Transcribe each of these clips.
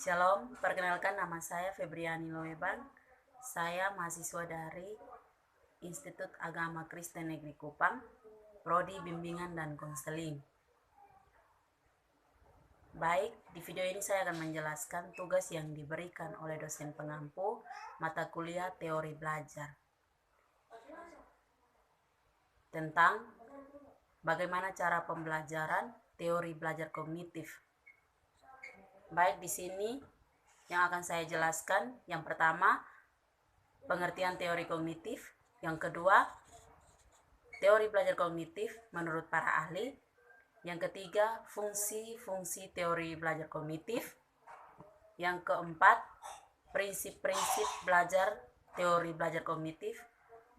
Shalom, perkenalkan nama saya Febriani Loeban. Saya mahasiswa dari Institut Agama Kristen Negeri Kupang, Prodi Bimbingan dan Konseling. Baik, di video ini saya akan menjelaskan tugas yang diberikan oleh dosen pengampu mata kuliah teori belajar tentang bagaimana cara pembelajaran teori belajar kognitif. Baik, di sini yang akan saya jelaskan, yang pertama, pengertian teori kognitif. Yang kedua, teori belajar kognitif menurut para ahli. Yang ketiga, fungsi-fungsi teori belajar kognitif. Yang keempat, prinsip-prinsip belajar teori belajar kognitif.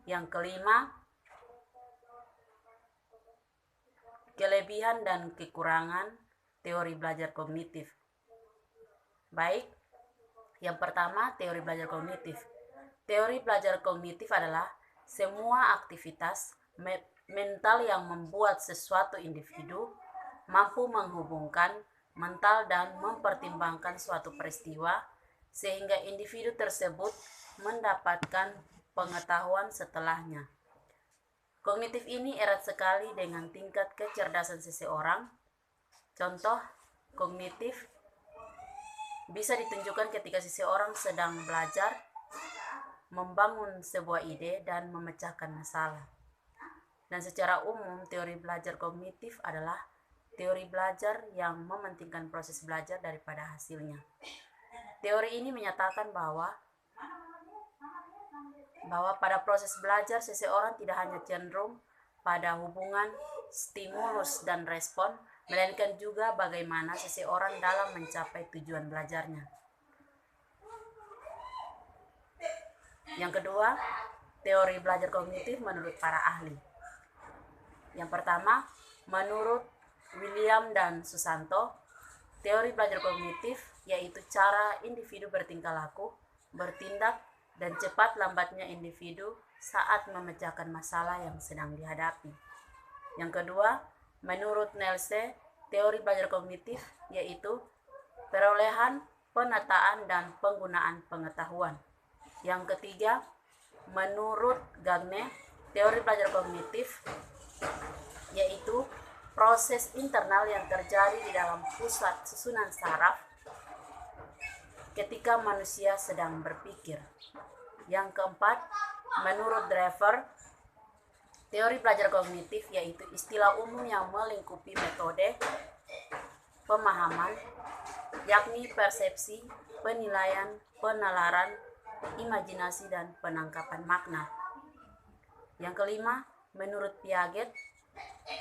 Yang kelima, kelebihan dan kekurangan teori belajar kognitif. Baik, yang pertama, teori belajar kognitif. Teori belajar kognitif adalah semua aktivitas mental yang membuat sesuatu individu mampu menghubungkan mental dan mempertimbangkan suatu peristiwa sehingga individu tersebut mendapatkan pengetahuan setelahnya. Kognitif ini erat sekali dengan tingkat kecerdasan seseorang. Contoh kognitif bisa ditunjukkan ketika seseorang sedang belajar membangun sebuah ide dan memecahkan masalah. Dan secara umum, teori belajar kognitif adalah teori belajar yang mementingkan proses belajar daripada hasilnya. Teori ini menyatakan bahwa pada proses belajar seseorang tidak hanya cenderung pada hubungan stimulus dan respon, melainkan juga bagaimana seseorang dalam mencapai tujuan belajarnya. Yang kedua, teori belajar kognitif menurut para ahli. Yang pertama, menurut William dan Susanto, teori belajar kognitif yaitu cara individu bertingkah laku, bertindak, dan cepat lambatnya individu saat memecahkan masalah yang sedang dihadapi. Yang kedua, menurut Nelse, teori belajar kognitif yaitu perolehan, penataan, dan penggunaan pengetahuan. Yang ketiga, menurut Gagne, teori belajar kognitif yaitu proses internal yang terjadi di dalam pusat susunan saraf ketika manusia sedang berpikir. Yang keempat, menurut Drever, teori belajar kognitif yaitu istilah umum yang melingkupi metode pemahaman, yakni persepsi, penilaian, penalaran, imajinasi, dan penangkapan makna. Yang kelima, menurut Piaget,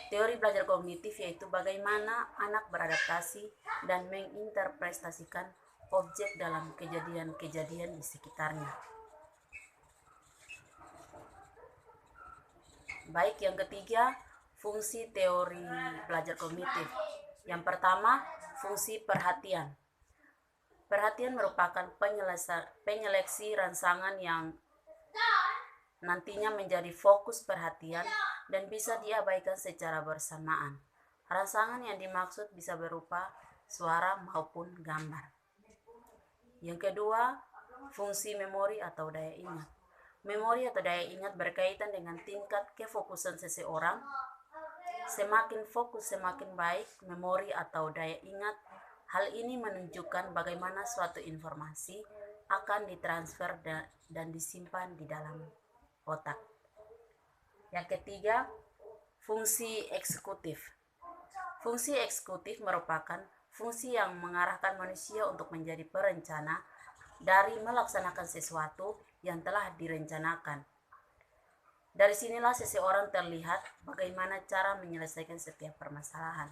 teori belajar kognitif yaitu bagaimana anak beradaptasi dan menginterpretasikan objek dalam kejadian-kejadian di sekitarnya. Baik, yang ketiga, fungsi teori belajar kognitif. Yang pertama, fungsi perhatian. Perhatian merupakan penyeleksi rangsangan yang nantinya menjadi fokus perhatian dan bisa diabaikan secara bersamaan. Rangsangan yang dimaksud bisa berupa suara maupun gambar. Yang kedua, fungsi memori atau daya ingat. Memori atau daya ingat berkaitan dengan tingkat kefokusan seseorang. Semakin fokus, semakin baik memori atau daya ingat. Hal ini menunjukkan bagaimana suatu informasi akan ditransfer dan disimpan di dalam otak. Yang ketiga, fungsi eksekutif. Fungsi eksekutif merupakan fungsi yang mengarahkan manusia untuk menjadi perencana dari melaksanakan sesuatu yang telah direncanakan. Dari sinilah seseorang terlihat bagaimana cara menyelesaikan setiap permasalahan.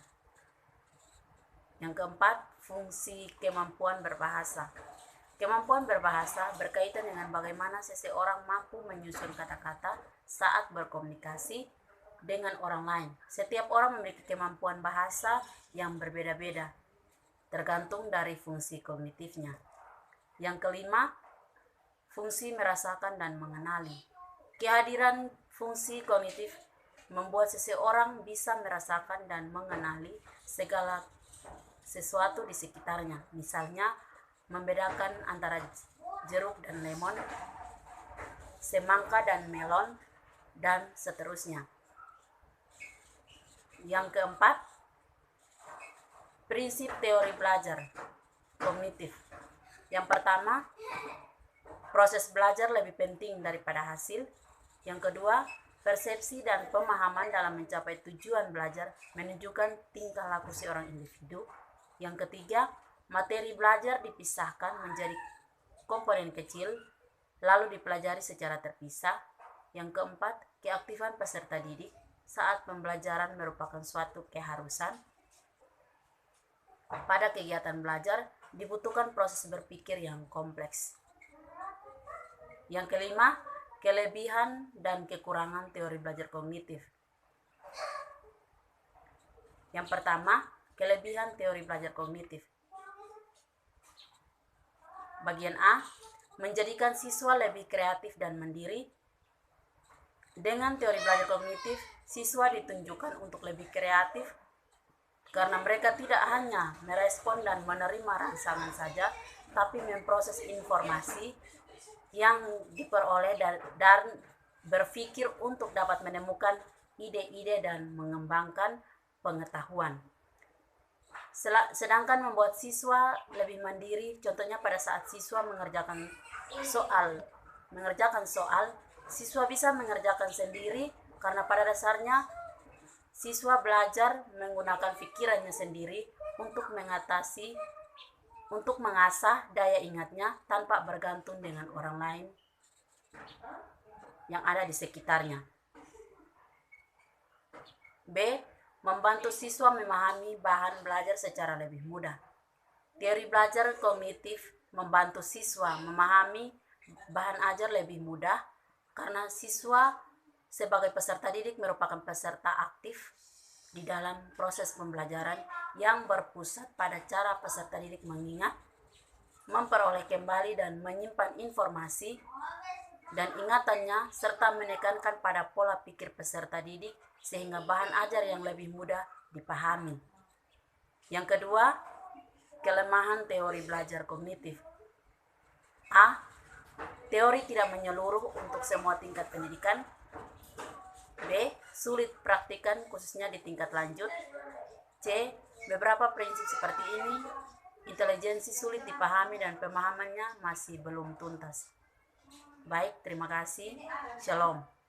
Yang keempat, fungsi kemampuan berbahasa. Kemampuan berbahasa berkaitan dengan bagaimana seseorang mampu menyusun kata-kata saat berkomunikasi dengan orang lain. Setiap orang memiliki kemampuan bahasa yang berbeda-beda, tergantung dari fungsi kognitifnya. Yang kelima, fungsi merasakan dan mengenali. Kehadiran fungsi kognitif membuat seseorang bisa merasakan dan mengenali segala sesuatu di sekitarnya. Misalnya, membedakan antara jeruk dan lemon, semangka dan melon, dan seterusnya. Yang keempat, prinsip teori belajar kognitif. Yang pertama, proses belajar lebih penting daripada hasil. Yang kedua, persepsi dan pemahaman dalam mencapai tujuan belajar menunjukkan tingkah laku seorang individu. Yang ketiga, materi belajar dipisahkan menjadi komponen kecil, lalu dipelajari secara terpisah. Yang keempat, keaktifan peserta didik saat pembelajaran merupakan suatu keharusan. Pada kegiatan belajar dibutuhkan proses berpikir yang kompleks. Yang kelima, kelebihan dan kekurangan teori belajar kognitif. Yang pertama, kelebihan teori belajar kognitif. Bagian A, menjadikan siswa lebih kreatif dan mandiri. Dengan teori belajar kognitif, siswa ditunjukkan untuk lebih kreatif karena mereka tidak hanya merespon dan menerima rangsangan saja, tapi memproses informasi yang diperoleh dan berpikir untuk dapat menemukan ide-ide dan mengembangkan pengetahuan. Sedangkan membuat siswa lebih mandiri, contohnya pada saat siswa mengerjakan soal, siswa bisa mengerjakan sendiri karena pada dasarnya siswa belajar menggunakan pikirannya sendiri untuk mengasah daya ingatnya tanpa bergantung dengan orang lain yang ada di sekitarnya. B. Membantu siswa memahami bahan belajar secara lebih mudah. Teori belajar kognitif membantu siswa memahami bahan ajar lebih mudah karena siswa sebagai peserta didik merupakan peserta aktif di dalam proses pembelajaran yang berpusat pada cara peserta didik mengingat, memperoleh kembali dan menyimpan informasi dan ingatannya serta menekankan pada pola pikir peserta didik sehingga bahan ajar yang lebih mudah dipahami. Yang kedua, kelemahan teori belajar kognitif. A. Teori tidak menyeluruh untuk semua tingkat pendidikan. B. Sulit praktikan khususnya di tingkat lanjut. C. Beberapa prinsip seperti ini intelijensi sulit dipahami dan pemahamannya masih belum tuntas. Baik, terima kasih. Shalom.